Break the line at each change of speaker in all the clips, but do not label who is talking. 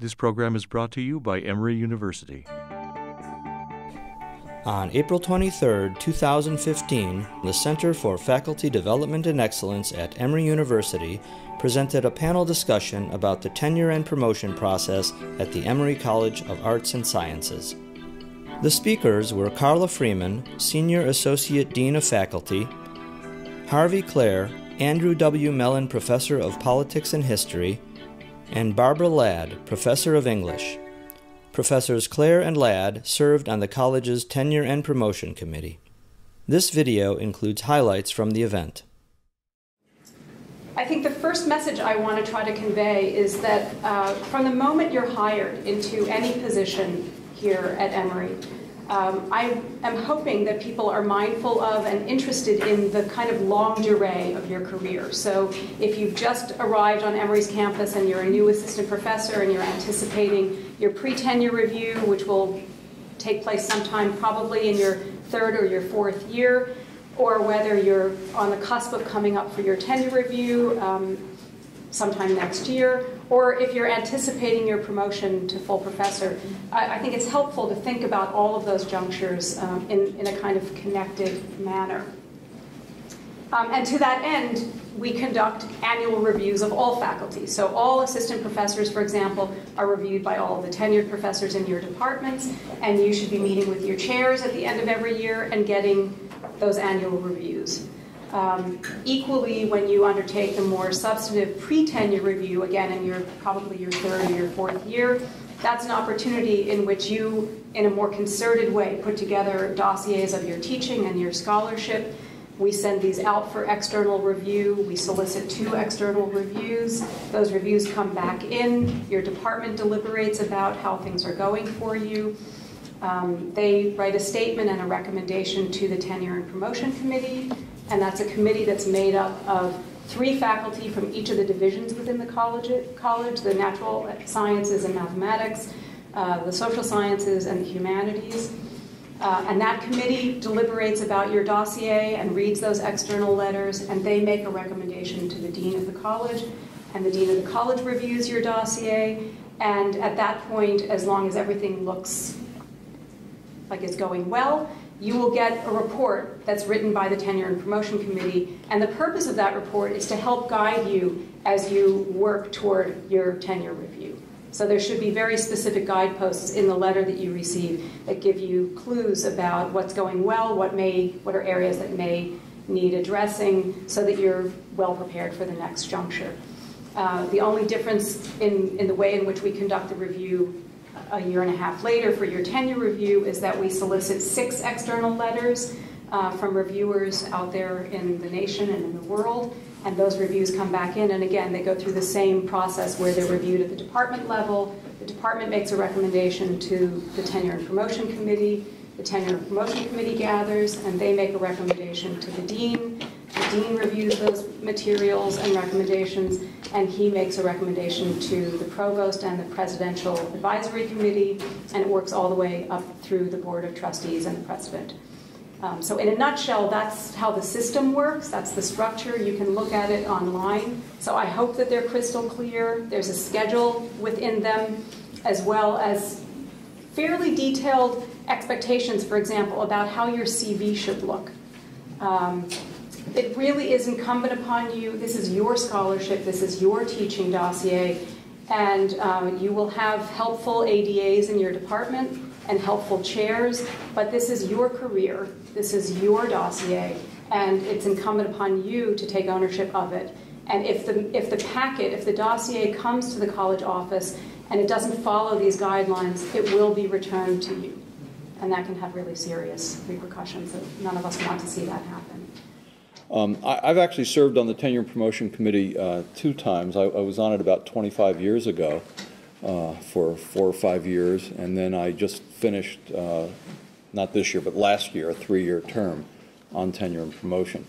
This program is brought to you by Emory University.
On April 23, 2015, the Center for Faculty Development and Excellence at Emory University presented a panel discussion about the tenure and promotion process at the Emory College of Arts and Sciences. The speakers were Carla Freeman, Senior Associate Dean of Faculty, Harvey Clare, Andrew W. Mellon Professor of Politics and History, and Barbara Ladd, Professor of English. Professors Clare and Ladd served on the college's Tenure and Promotion Committee. This video includes highlights from the event.
I think the first message I want to try to convey is that from the moment you're hired into any position here at Emory, I am hoping that people are mindful of and interested in the kind of longue durée of your career. So if you've just arrived on Emory's campus and you're a new assistant professor and you're anticipating your pre-tenure review, which will take place sometime probably in your third or your fourth year, or whether you're on the cusp of coming up for your tenure review sometime next year, or if you're anticipating your promotion to full professor, I think it's helpful to think about all of those junctures in a kind of connected manner. And to that end, we conduct annual reviews of all faculty. So all assistant professors, for example, are reviewed by all of the tenured professors in your departments, and you should be meeting with your chairs at the end of every year and getting those annual reviews. Equally, when you undertake the more substantive pre-tenure review, again in probably your third or your fourth year, that's an opportunity in which you, in a more concerted way, put together dossiers of your teaching and your scholarship. We send these out for external review. We solicit 2 external reviews. Those reviews come back in. Your department deliberates about how things are going for you. They write a statement and a recommendation to the Tenure and Promotion Committee, and that's a committee that's made up of 3 faculty from each of the divisions within the college, the natural sciences and mathematics, the social sciences and the humanities. And that committee deliberates about your dossier and reads those external letters, and they make a recommendation to the dean of the college, and the dean of the college reviews your dossier, and at that point, as long as everything looks like it's going well, you will get a report that's written by the Tenure and Promotion Committee, and the purpose of that report is to help guide you as you work toward your tenure review. So there should be very specific guideposts in the letter that you receive that give you clues about what's going well, what are areas that may need addressing, so that you're well prepared for the next juncture. The only difference in the way in which we conduct the review a year and a half later for your tenure review is that we solicit 6 external letters from reviewers out there in the nation and in the world, and those reviews come back in, and again, they go through the same process where they're reviewed at the department level. The department makes a recommendation to the Tenure and Promotion Committee. The Tenure and Promotion Committee gathers, and they make a recommendation to the dean. The dean reviews those materials and recommendations, and he makes a recommendation to the provost and the presidential advisory committee, and it works all the way up through the board of trustees and the president. So in a nutshell, that's how the system works. That's the structure. You can look at it online. So I hope that they're crystal clear. There's a schedule within them, as well as fairly detailed expectations, for example, about how your CV should look. It really is incumbent upon you. This is your scholarship. This is your teaching dossier. And you will have helpful ADAs in your department and helpful chairs, but this is your career. This is your dossier, and it's incumbent upon you to take ownership of it. And if the dossier comes to the college office and it doesn't follow these guidelines, it will be returned to you. And that can have really serious repercussions. None of us want to see that happen.
I've actually served on the Tenure and Promotion Committee 2 times. I was on it about 25 years ago for 4 or 5 years, and then I just finished, not this year, but last year, a 3-year term on tenure and promotion.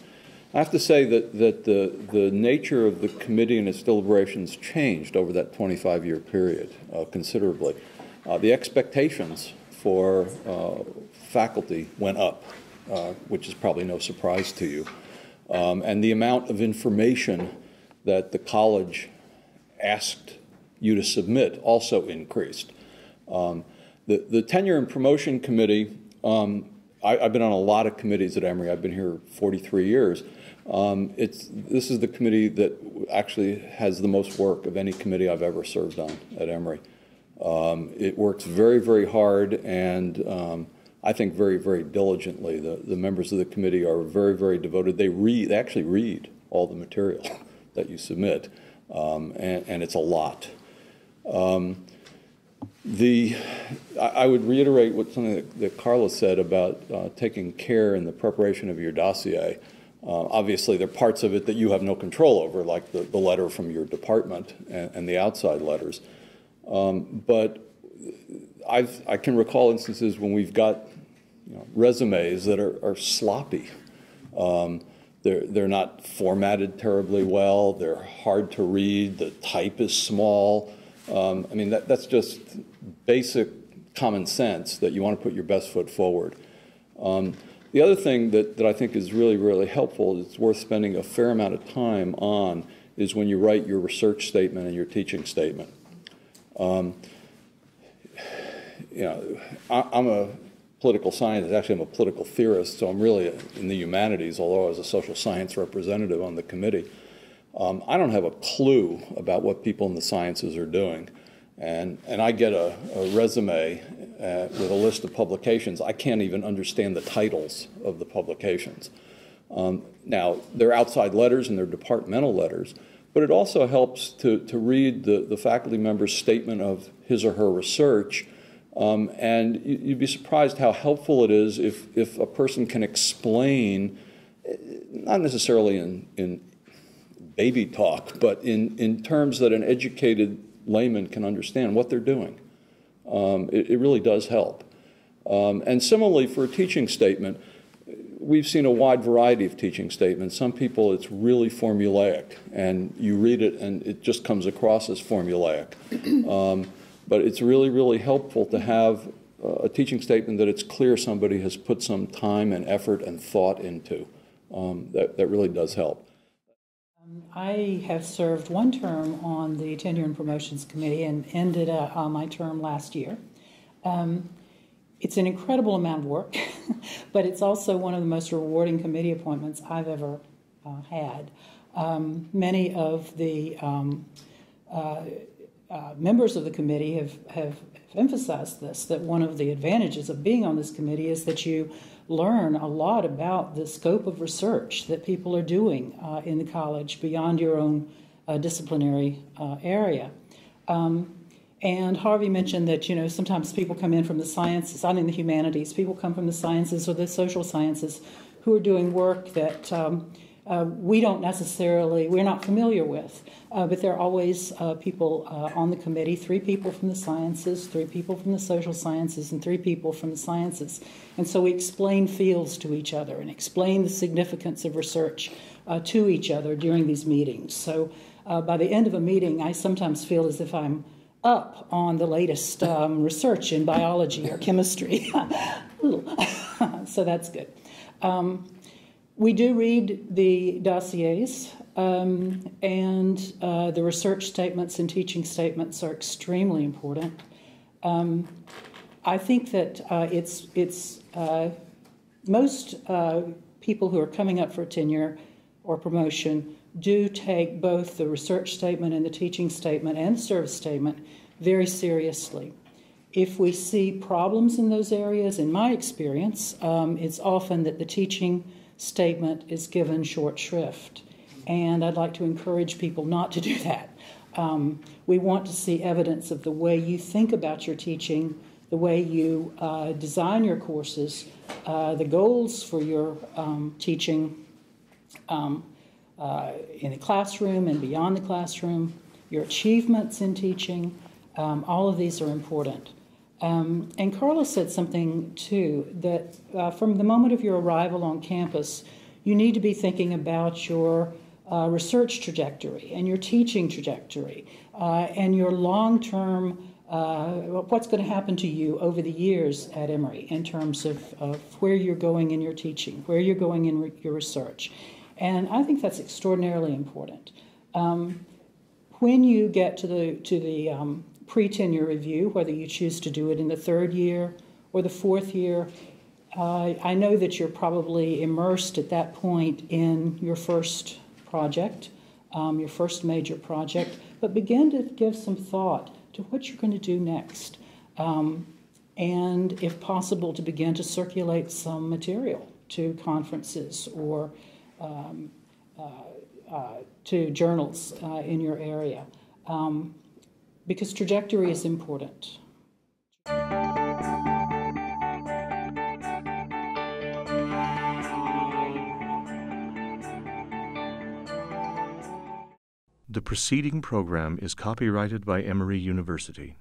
I have to say that the nature of the committee and its deliberations changed over that 25-year period considerably. The expectations for faculty went up, which is probably no surprise to you. And the amount of information that the college asked you to submit also increased. The Tenure and Promotion Committee, I've been on a lot of committees at Emory. I've been here 43 years. This is the committee that actually has the most work of any committee I've ever served on at Emory. It works very, very hard, and I think very, very diligently. The members of the committee are very, very devoted. They actually read all the material that you submit, and it's a lot. I would reiterate something that Carla said about taking care in the preparation of your dossier. Obviously, there are parts of it that you have no control over, like the letter from your department and the outside letters. But I can recall instances when we've got resumes that are sloppy. They're not formatted terribly well. They're hard to read. The type is small. I mean, that's just basic common sense that you want to put your best foot forward. The other thing that I think is really, really helpful, it's worth spending a fair amount of time on, is when you write your research statement and your teaching statement. I'm a political scientist. Actually, I'm a political theorist, so I'm really in the humanities, although I was a social science representative on the committee. I don't have a clue about what people in the sciences are doing. And I get a resume with a list of publications. I can't even understand the titles of the publications. Now, they're outside letters and they're departmental letters, but it also helps to read the faculty member's statement of his or her research, and you'd be surprised how helpful it is if a person can explain, not necessarily in baby talk, but in terms that an educated layman can understand what they're doing. It really does help. And similarly, for a teaching statement, we've seen a wide variety of teaching statements. Some people, it's really formulaic, and you read it and it just comes across as formulaic. But it's really, really helpful to have a teaching statement that it's clear somebody has put some time and effort and thought into. That really does help.
I have served one term on the Tenure and Promotions Committee and ended my term last year. It's an incredible amount of work, but it's also one of the most rewarding committee appointments I've ever had. Many of the members of the committee have emphasized this, that one of the advantages of being on this committee is that you learn a lot about the scope of research that people are doing in the college beyond your own disciplinary area. And Harvey mentioned that, sometimes people come in from the sciences, not in the humanities, people come from the sciences or the social sciences who are doing work that we're not familiar with. But there are always people on the committee, 3 people from the sciences, 3 people from the social sciences, and 3 people from the sciences. And so we explain fields to each other and explain the significance of research to each other during these meetings. So by the end of a meeting, I sometimes feel as if I'm up on the latest research in biology or chemistry. So that's good. We do read the dossiers, and the research statements and teaching statements are extremely important. I think that it's most people who are coming up for tenure or promotion do take both the research statement and the teaching statement and the service statement very seriously. If we see problems in those areas, in my experience, it's often that the teaching statement is given short shrift. And I'd like to encourage people not to do that. We want to see evidence of the way you think about your teaching, the way you design your courses, the goals for your teaching in the classroom and beyond the classroom, your achievements in teaching. All of these are important. And Carla said something, too, that from the moment of your arrival on campus, you need to be thinking about your research trajectory and your teaching trajectory and your long-term, what's going to happen to you over the years at Emory in terms of where you're going in your teaching, where you're going in your research. And I think that's extraordinarily important. when you get to the pre-tenure review, whether you choose to do it in the third year or the fourth year, I know that you're probably immersed at that point in your first project, your first major project, but begin to give some thought to what you're going to do next. And if possible, to begin to circulate some material to conferences or to journals in your area, because trajectory is important.
The preceding program is copyrighted by Emory University.